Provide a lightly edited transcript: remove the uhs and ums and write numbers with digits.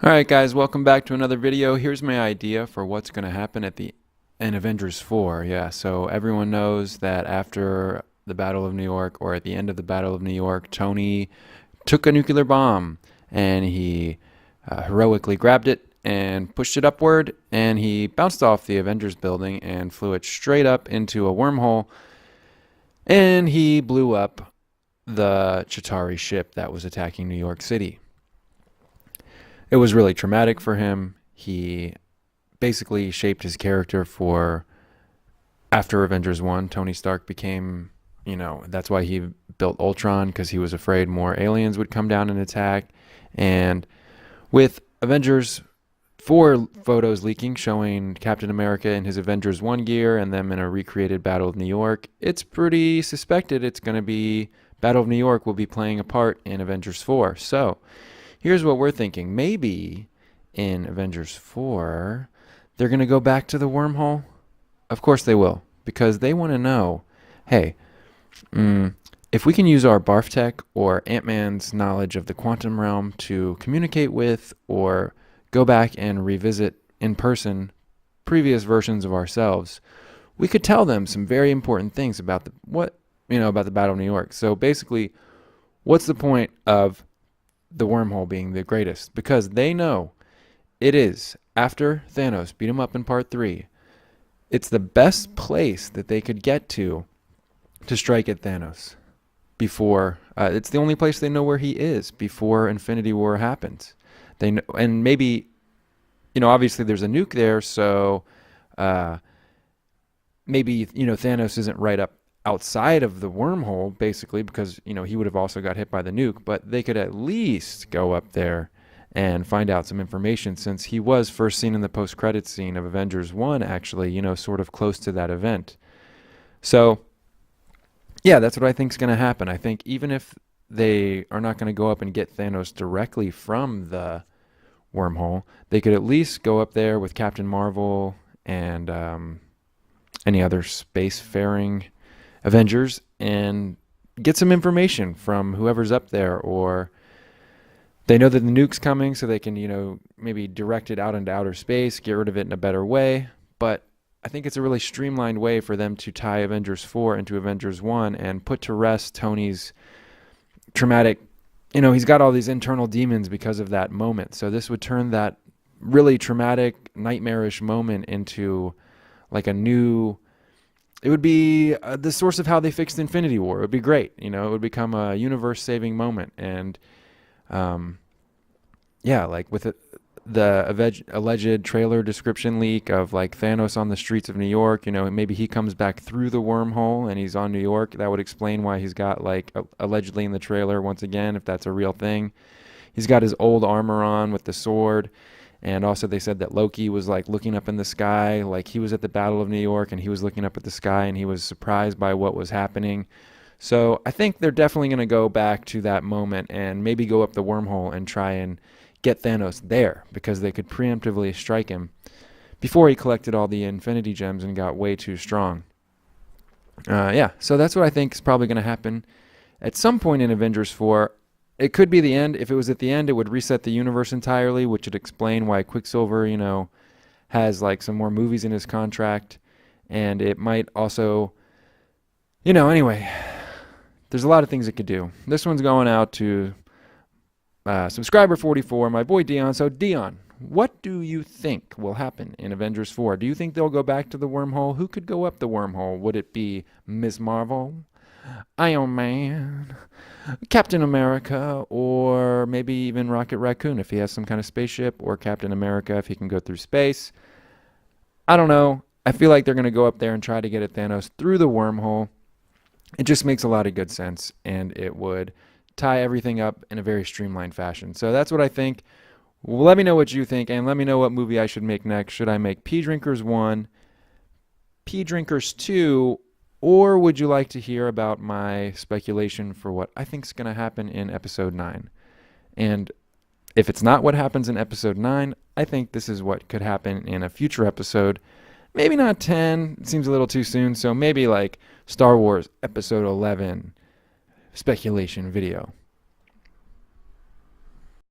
Alright guys, welcome back to another video. Here's my idea for what's going to happen in Avengers 4. Yeah, so everyone knows that after the Battle of New York, or at the end of the Battle of New York, Tony took a nuclear bomb and he heroically grabbed it and pushed it upward, and he bounced off the Avengers building and flew it straight up into a wormhole, and he blew up the Chitauri ship that was attacking New York City. It was really traumatic for him. He basically shaped his character for after Avengers 1. Tony Stark became, that's why he built Ultron, because he was afraid more aliens would come down and attack. And with Avengers 4 photos leaking showing Captain America in his Avengers 1 gear and them in a recreated Battle of New York, it's pretty suspected it's going to be Battle of New York will be playing a part in Avengers 4. So here's what we're thinking. Maybe in Avengers 4, they're going to go back to the wormhole. Of course they will, because they want to know, hey, if we can use our Barf Tech or Ant-Man's knowledge of the quantum realm to communicate with or go back and revisit in person previous versions of ourselves, we could tell them some very important things about about the Battle of New York. So basically, what's the point of the wormhole being the greatest? Because they know it is, after Thanos beat him up in part 3, it's the best place that they could get to strike at Thanos before it's the only place they know where he is before Infinity War happens. They know, and maybe obviously there's a nuke there, so maybe Thanos isn't right up outside of the wormhole, basically, because he would have also got hit by the nuke, but they could at least go up there and find out some information, since he was first seen in the post-credits scene of Avengers 1, actually, sort of close to that event. So yeah, that's what I think is going to happen. I think even if they are not going to go up and get Thanos directly from the wormhole, they could at least go up there with Captain Marvel and any other spacefaring Avengers and get some information from whoever's up there. Or they know that the nuke's coming, so they can maybe direct it out into outer space, get rid of it in a better way. But I think it's a really streamlined way for them to tie Avengers 4 into Avengers 1 and put to rest Tony's traumatic, he's got all these internal demons because of that moment. So this would turn that really traumatic, nightmarish moment into like a new, it would be the source of how they fixed Infinity War. It would be great. It would become a universe-saving moment. And yeah, like with the alleged trailer description leak of like Thanos on the streets of New York, maybe he comes back through the wormhole and he's on New York. That would explain why he's got, like, allegedly in the trailer, once again, if that's a real thing, he's got his old armor on with the sword. And also they said that Loki was like looking up in the sky, like he was at the Battle of New York and he was looking up at the sky and he was surprised by what was happening. So I think they're definitely going to go back to that moment and maybe go up the wormhole and try and get Thanos there, because they could preemptively strike him before he collected all the Infinity Gems and got way too strong. Yeah, so that's what I think is probably going to happen at some point in Avengers 4. It could be the end. If it was at the end, it would reset the universe entirely, which would explain why Quicksilver, has like some more movies in his contract. And it might also, anyway, there's a lot of things it could do. This one's going out to subscriber 44, my boy Dion. So Dion, what do you think will happen in Avengers 4? Do you think they'll go back to the wormhole? Who could go up the wormhole? Would it be Ms. Marvel, Iron Man, Captain America, or maybe even Rocket Raccoon if he has some kind of spaceship, or Captain America if he can go through space? I don't know. I feel like they're going to go up there and try to get at Thanos through the wormhole. It just makes a lot of good sense, and it would tie everything up in a very streamlined fashion. So that's what I think. Well, let me know what you think, and let me know what movie I should make next. Should I make Pea Drinkers 1, Pea Drinkers 2, or would you like to hear about my speculation for what I think is going to happen in Episode 9? And if it's not what happens in Episode 9, I think this is what could happen in a future episode. Maybe not 10. It seems a little too soon. So maybe like Star Wars Episode 11 speculation video.